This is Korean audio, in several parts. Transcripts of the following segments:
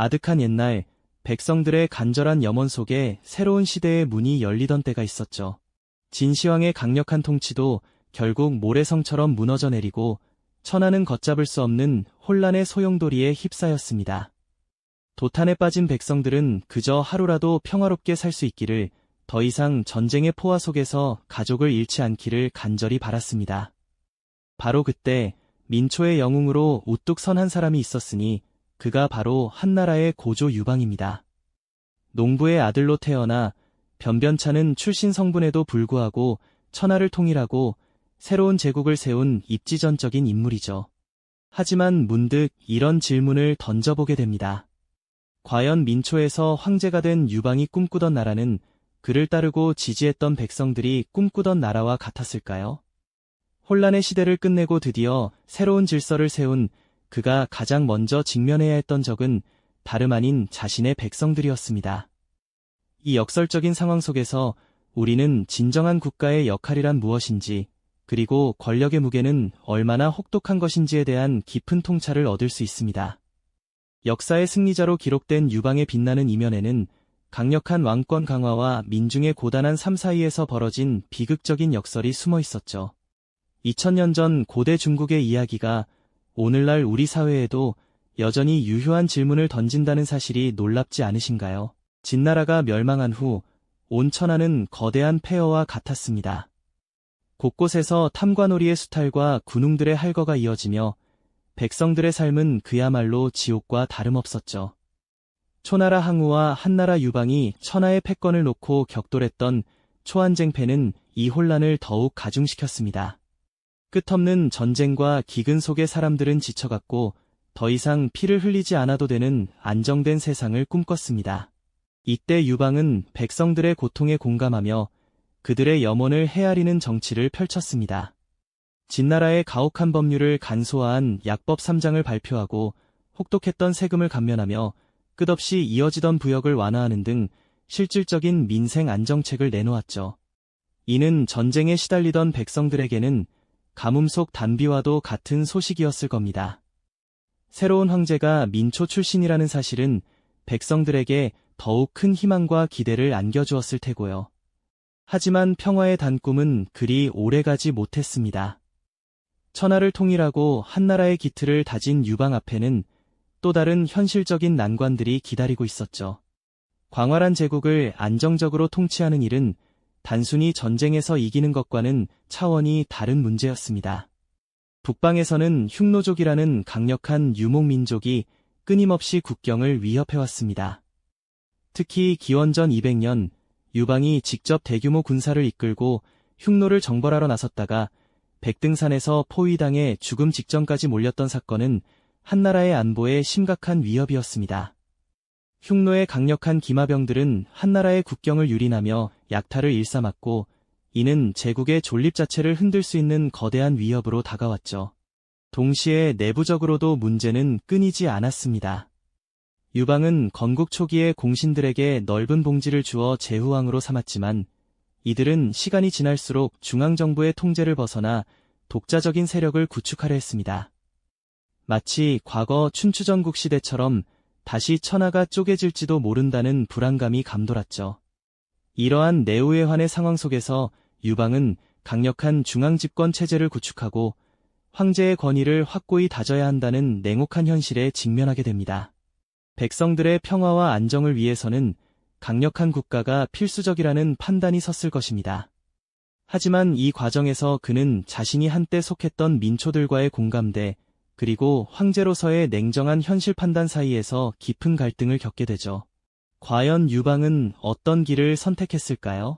아득한 옛날, 백성들의 간절한 염원 속에 새로운 시대의 문이 열리던 때가 있었죠. 진시황의 강력한 통치도 결국 모래성처럼 무너져 내리고 천하는 걷잡을 수 없는 혼란의 소용돌이에 휩싸였습니다. 도탄에 빠진 백성들은 그저 하루라도 평화롭게 살 수 있기를, 더 이상 전쟁의 포화 속에서 가족을 잃지 않기를 간절히 바랐습니다. 바로 그때 민초의 영웅으로 우뚝 선 한 사람이 있었으니 그가 바로 한나라의 고조 유방입니다. 농부의 아들로 태어나 변변찮은 출신 성분에도 불구하고 천하를 통일하고 새로운 제국을 세운 입지전적인 인물이죠. 하지만 문득 이런 질문을 던져보게 됩니다. 과연 민초에서 황제가 된 유방이 꿈꾸던 나라는 그를 따르고 지지했던 백성들이 꿈꾸던 나라와 같았을까요? 혼란의 시대를 끝내고 드디어 새로운 질서를 세운 그가 가장 먼저 직면해야 했던 적은 다름 아닌 자신의 백성들이었습니다. 이 역설적인 상황 속에서 우리는 진정한 국가의 역할이란 무엇인지, 그리고 권력의 무게는 얼마나 혹독한 것인지에 대한 깊은 통찰을 얻을 수 있습니다. 역사의 승리자로 기록된 유방의 빛나는 이면에는 강력한 왕권 강화와 민중의 고단한 삶 사이에서 벌어진 비극적인 역설이 숨어 있었죠. 2000년 전 고대 중국의 이야기가 오늘날 우리 사회에도 여전히 유효한 질문을 던진다는 사실이 놀랍지 않으신가요? 진나라가 멸망한 후 온 천하는 거대한 폐허와 같았습니다. 곳곳에서 탐관오리의 수탈과 군웅들의 할거가 이어지며 백성들의 삶은 그야말로 지옥과 다름없었죠. 초나라 항우와 한나라 유방이 천하의 패권을 놓고 격돌했던 초안쟁패는 이 혼란을 더욱 가중시켰습니다. 끝없는 전쟁과 기근 속의 사람들은 지쳐갔고 더 이상 피를 흘리지 않아도 되는 안정된 세상을 꿈꿨습니다. 이때 유방은 백성들의 고통에 공감하며 그들의 염원을 헤아리는 정치를 펼쳤습니다. 진나라의 가혹한 법률을 간소화한 약법 3장을 발표하고 혹독했던 세금을 감면하며 끝없이 이어지던 부역을 완화하는 등 실질적인 민생 안정책을 내놓았죠. 이는 전쟁에 시달리던 백성들에게는 가뭄 속 단비와도 같은 소식이었을 겁니다. 새로운 황제가 민초 출신이라는 사실은 백성들에게 더욱 큰 희망과 기대를 안겨주었을 테고요. 하지만 평화의 단꿈은 그리 오래가지 못했습니다. 천하를 통일하고 한나라의 기틀을 다진 유방 앞에는 또 다른 현실적인 난관들이 기다리고 있었죠. 광활한 제국을 안정적으로 통치하는 일은 단순히 전쟁에서 이기는 것과는 차원이 다른 문제였습니다. 북방에서는 흉노족이라는 강력한 유목민족이 끊임없이 국경을 위협해왔습니다. 특히 기원전 200년 유방이 직접 대규모 군사를 이끌고 흉노를 정벌하러 나섰다가 백등산에서 포위당해 죽음 직전까지 몰렸던 사건은 한나라의 안보에 심각한 위협이었습니다. 흉노의 강력한 기마병들은 한나라의 국경을 유린하며 약탈을 일삼았고 이는 제국의 존립 자체를 흔들 수 있는 거대한 위협으로 다가왔죠. 동시에 내부적으로도 문제는 끊이지 않았습니다. 유방은 건국 초기에 공신들에게 넓은 봉지를 주어 제후왕으로 삼았지만 이들은 시간이 지날수록 중앙정부의 통제를 벗어나 독자적인 세력을 구축하려 했습니다. 마치 과거 춘추전국 시대처럼 다시 천하가 쪼개질지도 모른다는 불안감이 감돌았죠. 이러한 내우회환의 상황 속에서 유방은 강력한 중앙집권 체제를 구축하고 황제의 권위를 확고히 다져야 한다는 냉혹한 현실에 직면하게 됩니다. 백성들의 평화와 안정을 위해서는 강력한 국가가 필수적이라는 판단이 섰을 것입니다. 하지만 이 과정에서 그는 자신이 한때 속했던 민초들과의 공감대, 그리고 황제로서의 냉정한 현실 판단 사이에서 깊은 갈등을 겪게 되죠. 과연 유방은 어떤 길을 선택했을까요?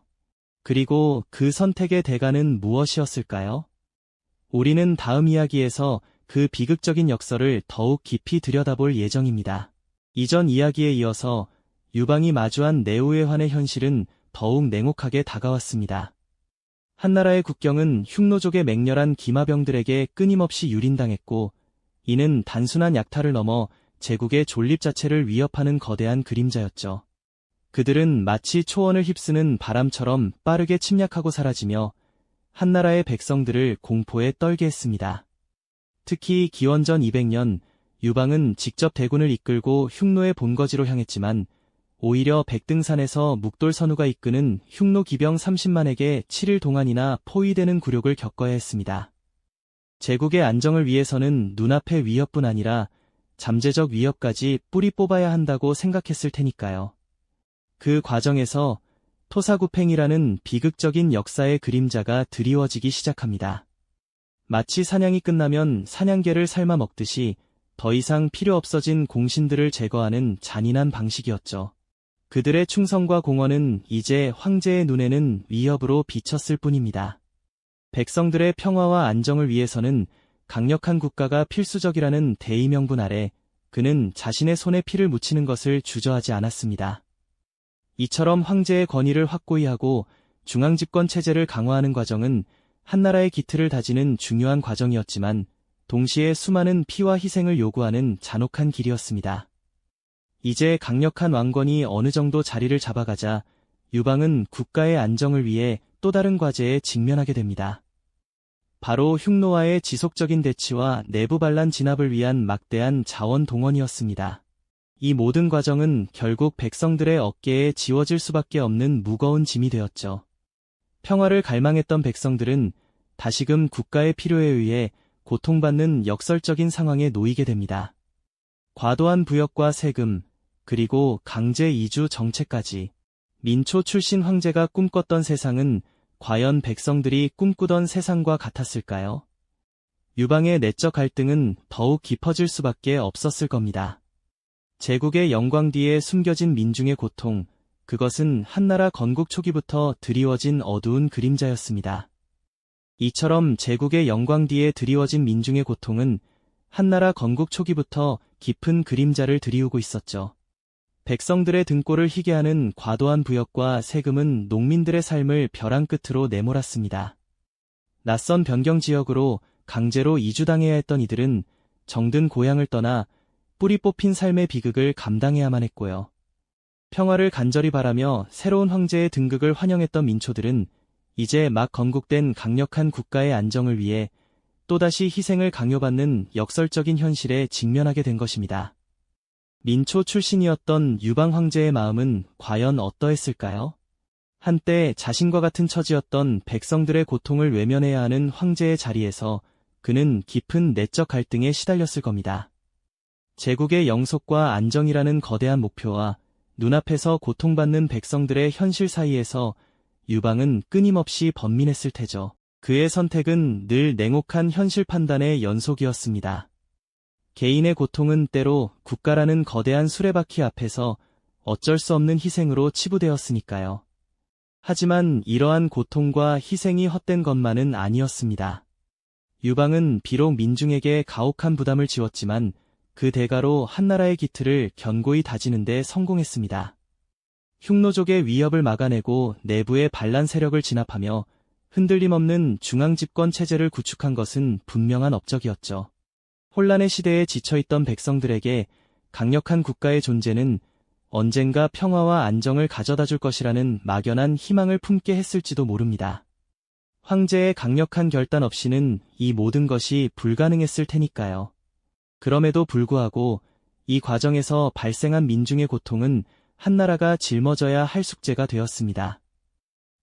그리고 그 선택의 대가는 무엇이었을까요? 우리는 다음 이야기에서 그 비극적인 역설을 더욱 깊이 들여다볼 예정입니다. 이전 이야기에 이어서 유방이 마주한 내우회환의 현실은 더욱 냉혹하게 다가왔습니다. 한나라의 국경은 흉노족의 맹렬한 기마병들에게 끊임없이 유린당했고 이는 단순한 약탈을 넘어 제국의 존립 자체를 위협하는 거대한 그림자였죠. 그들은 마치 초원을 휩쓰는 바람처럼 빠르게 침략하고 사라지며 한나라의 백성들을 공포에 떨게 했습니다. 특히 기원전 200년 유방은 직접 대군을 이끌고 흉노의 본거지로 향했지만 오히려 백등산에서 묵돌선우가 이끄는 흉노 기병 30만에게 7일 동안이나 포위되는 굴욕을 겪어야 했습니다. 제국의 안정을 위해서는 눈앞의 위협뿐 아니라 잠재적 위협까지 뿌리 뽑아야 한다고 생각했을 테니까요. 그 과정에서 토사구팽이라는 비극적인 역사의 그림자가 드리워지기 시작합니다. 마치 사냥이 끝나면 사냥개를 삶아 먹듯이 더 이상 필요 없어진 공신들을 제거하는 잔인한 방식이었죠. 그들의 충성과 공헌은 이제 황제의 눈에는 위협으로 비쳤을 뿐입니다. 백성들의 평화와 안정을 위해서는 강력한 국가가 필수적이라는 대의명분 아래 그는 자신의 손에 피를 묻히는 것을 주저하지 않았습니다. 이처럼 황제의 권위를 확고히 하고 중앙집권 체제를 강화하는 과정은 한나라의 기틀을 다지는 중요한 과정이었지만 동시에 수많은 피와 희생을 요구하는 잔혹한 길이었습니다. 이제 강력한 왕권이 어느 정도 자리를 잡아가자 유방은 국가의 안정을 위해 또 다른 과제에 직면하게 됩니다. 바로 흉노와의 지속적인 대치와 내부 반란 진압을 위한 막대한 자원 동원이었습니다. 이 모든 과정은 결국 백성들의 어깨에 지워질 수밖에 없는 무거운 짐이 되었죠. 평화를 갈망했던 백성들은 다시금 국가의 필요에 의해 고통받는 역설적인 상황에 놓이게 됩니다. 과도한 부역과 세금, 그리고 강제 이주 정책까지 민초 출신 황제가 꿈꿨던 세상은 과연 백성들이 꿈꾸던 세상과 같았을까요? 유방의 내적 갈등은 더욱 깊어질 수밖에 없었을 겁니다. 제국의 영광 뒤에 숨겨진 민중의 고통, 그것은 한나라 건국 초기부터 드리워진 어두운 그림자였습니다. 이처럼 제국의 영광 뒤에 드리워진 민중의 고통은 한나라 건국 초기부터 깊은 그림자를 드리우고 있었죠. 백성들의 등골을 희게 하는 과도한 부역과 세금은 농민들의 삶을 벼랑 끝으로 내몰았습니다. 낯선 변경 지역으로 강제로 이주당해야 했던 이들은 정든 고향을 떠나 뿌리 뽑힌 삶의 비극을 감당해야만 했고요. 평화를 간절히 바라며 새로운 황제의 등극을 환영했던 민초들은 이제 막 건국된 강력한 국가의 안정을 위해 또다시 희생을 강요받는 역설적인 현실에 직면하게 된 것입니다. 민초 출신이었던 유방 황제의 마음은 과연 어떠했을까요? 한때 자신과 같은 처지였던 백성들의 고통을 외면해야 하는 황제의 자리에서 그는 깊은 내적 갈등에 시달렸을 겁니다. 제국의 영속과 안정이라는 거대한 목표와 눈앞에서 고통받는 백성들의 현실 사이에서 유방은 끊임없이 번민했을 테죠. 그의 선택은 늘 냉혹한 현실 판단의 연속이었습니다. 개인의 고통은 때로 국가라는 거대한 수레바퀴 앞에서 어쩔 수 없는 희생으로 치부되었으니까요. 하지만 이러한 고통과 희생이 헛된 것만은 아니었습니다. 유방은 비록 민중에게 가혹한 부담을 지웠지만 그 대가로 한나라의 기틀을 견고히 다지는 데 성공했습니다. 흉노족의 위협을 막아내고 내부의 반란 세력을 진압하며 흔들림 없는 중앙집권 체제를 구축한 것은 분명한 업적이었죠. 혼란의 시대에 지쳐있던 백성들에게 강력한 국가의 존재는 언젠가 평화와 안정을 가져다 줄 것이라는 막연한 희망을 품게 했을지도 모릅니다. 황제의 강력한 결단 없이는 이 모든 것이 불가능했을 테니까요. 그럼에도 불구하고 이 과정에서 발생한 민중의 고통은 한나라가 짊어져야 할 숙제가 되었습니다.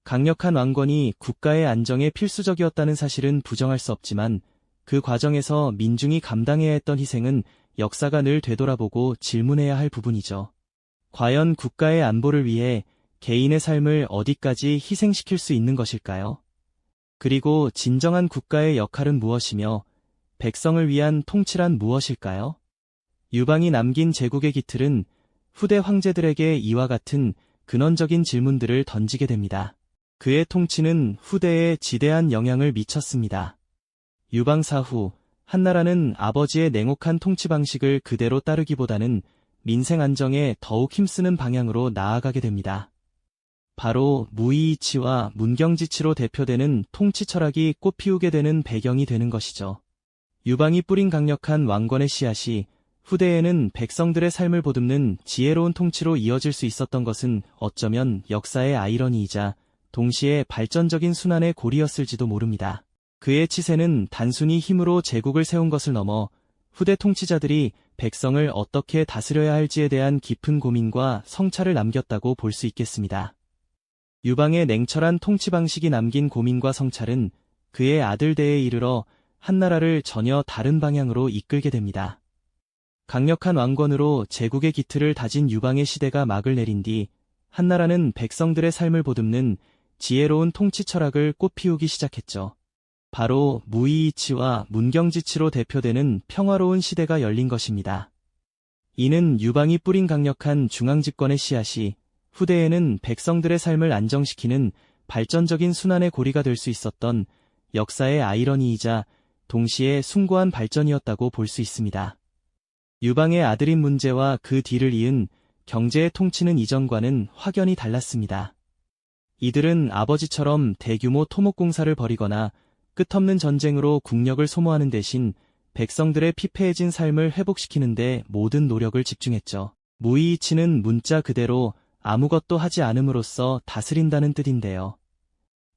강력한 왕권이 국가의 안정에 필수적이었다는 사실은 부정할 수 없지만 그 과정에서 민중이 감당해야 했던 희생은 역사가 늘 되돌아보고 질문해야 할 부분이죠. 과연 국가의 안보를 위해 개인의 삶을 어디까지 희생시킬 수 있는 것일까요? 그리고 진정한 국가의 역할은 무엇이며 백성을 위한 통치란 무엇일까요? 유방이 남긴 제국의 기틀은 후대 황제들에게 이와 같은 근원적인 질문들을 던지게 됩니다. 그의 통치는 후대에 지대한 영향을 미쳤습니다. 유방 사후, 한나라는 아버지의 냉혹한 통치 방식을 그대로 따르기보다는 민생 안정에 더욱 힘쓰는 방향으로 나아가게 됩니다. 바로 무이이치와 문경지치로 대표되는 통치 철학이 꽃피우게 되는 배경이 되는 것이죠. 유방이 뿌린 강력한 왕권의 씨앗이 후대에는 백성들의 삶을 보듬는 지혜로운 통치로 이어질 수 있었던 것은 어쩌면 역사의 아이러니이자 동시에 발전적인 순환의 고리였을지도 모릅니다. 그의 치세는 단순히 힘으로 제국을 세운 것을 넘어 후대 통치자들이 백성을 어떻게 다스려야 할지에 대한 깊은 고민과 성찰을 남겼다고 볼 수 있겠습니다. 유방의 냉철한 통치 방식이 남긴 고민과 성찰은 그의 아들 대에 이르러 한나라를 전혀 다른 방향으로 이끌게 됩니다. 강력한 왕권으로 제국의 기틀을 다진 유방의 시대가 막을 내린 뒤 한나라는 백성들의 삶을 보듬는 지혜로운 통치 철학을 꽃피우기 시작했죠. 바로 무이이치와 문경지치로 대표되는 평화로운 시대가 열린 것입니다. 이는 유방이 뿌린 강력한 중앙집권의 씨앗이 후대에는 백성들의 삶을 안정시키는 발전적인 순환의 고리가 될 수 있었던 역사의 아이러니이자 동시에 숭고한 발전이었다고 볼 수 있습니다. 유방의 아들인 문제와 그 뒤를 이은 경제의 통치는 이전과는 확연히 달랐습니다. 이들은 아버지처럼 대규모 토목공사를 벌이거나 끝없는 전쟁으로 국력을 소모하는 대신 백성들의 피폐해진 삶을 회복시키는 데 모든 노력을 집중했죠. 무이이치는 문자 그대로 아무것도 하지 않음으로써 다스린다는 뜻인데요.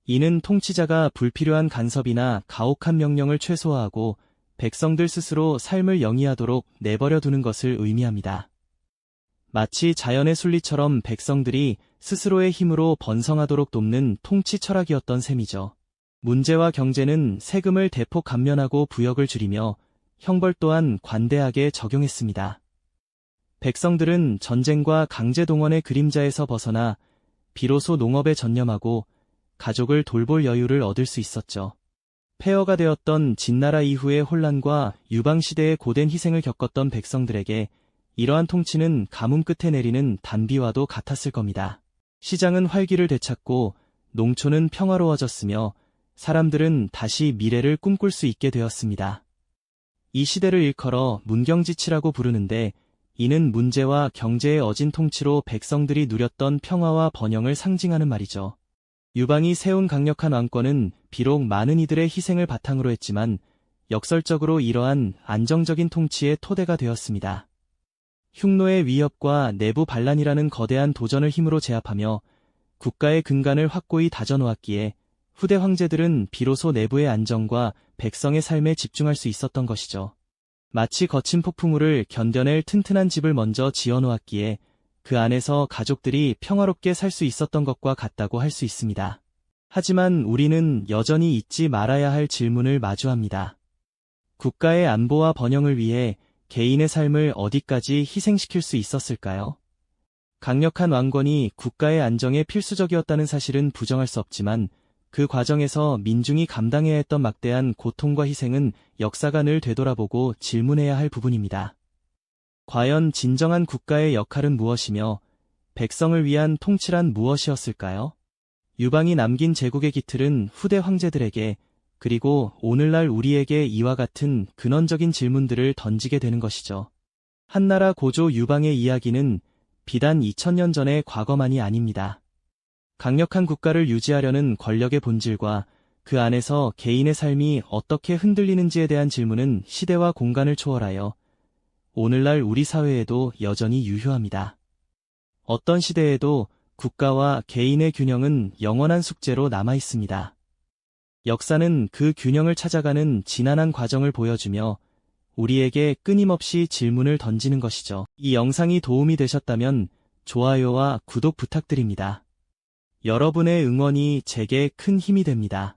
이는 통치자가 불필요한 간섭이나 가혹한 명령을 최소화하고 백성들 스스로 삶을 영위하도록 내버려 두는 것을 의미합니다. 마치 자연의 순리처럼 백성들이 스스로의 힘으로 번성하도록 돕는 통치 철학이었던 셈이죠. 문제와 경제는 세금을 대폭 감면하고 부역을 줄이며 형벌 또한 관대하게 적용했습니다. 백성들은 전쟁과 강제동원의 그림자에서 벗어나 비로소 농업에 전념하고 가족을 돌볼 여유를 얻을 수 있었죠. 폐허가 되었던 진나라 이후의 혼란과 유방시대의 고된 희생을 겪었던 백성들에게 이러한 통치는 가뭄 끝에 내리는 단비와도 같았을 겁니다. 시장은 활기를 되찾고 농촌은 평화로워졌으며 사람들은 다시 미래를 꿈꿀 수 있게 되었습니다. 이 시대를 일컬어 문경지치라고 부르는데 이는 문제와 경제의 어진 통치로 백성들이 누렸던 평화와 번영을 상징하는 말이죠. 유방이 세운 강력한 왕권은 비록 많은 이들의 희생을 바탕으로 했지만 역설적으로 이러한 안정적인 통치의 토대가 되었습니다. 흉노의 위협과 내부 반란이라는 거대한 도전을 힘으로 제압하며 국가의 근간을 확고히 다져놓았기에 후대 황제들은 비로소 내부의 안정과 백성의 삶에 집중할 수 있었던 것이죠. 마치 거친 폭풍우를 견뎌낼 튼튼한 집을 먼저 지어놓았기에 그 안에서 가족들이 평화롭게 살 수 있었던 것과 같다고 할 수 있습니다. 하지만 우리는 여전히 잊지 말아야 할 질문을 마주합니다. 국가의 안보와 번영을 위해 개인의 삶을 어디까지 희생시킬 수 있었을까요? 강력한 왕권이 국가의 안정에 필수적이었다는 사실은 부정할 수 없지만 그 과정에서 민중이 감당해야 했던 막대한 고통과 희생은 역사가 늘 되돌아보고 질문해야 할 부분입니다. 과연 진정한 국가의 역할은 무엇이며 백성을 위한 통치란 무엇이었을까요? 유방이 남긴 제국의 기틀은 후대 황제들에게 그리고 오늘날 우리에게 이와 같은 근원적인 질문들을 던지게 되는 것이죠. 한나라 고조 유방의 이야기는 비단 2000년 전의 과거만이 아닙니다. 강력한 국가를 유지하려는 권력의 본질과 그 안에서 개인의 삶이 어떻게 흔들리는지에 대한 질문은 시대와 공간을 초월하여 오늘날 우리 사회에도 여전히 유효합니다. 어떤 시대에도 국가와 개인의 균형은 영원한 숙제로 남아 있습니다. 역사는 그 균형을 찾아가는 지난한 과정을 보여주며 우리에게 끊임없이 질문을 던지는 것이죠. 이 영상이 도움이 되셨다면 좋아요와 구독 부탁드립니다. 여러분의 응원이 제게 큰 힘이 됩니다.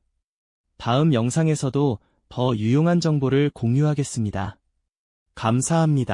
다음 영상에서도 더 유용한 정보를 공유하겠습니다. 감사합니다.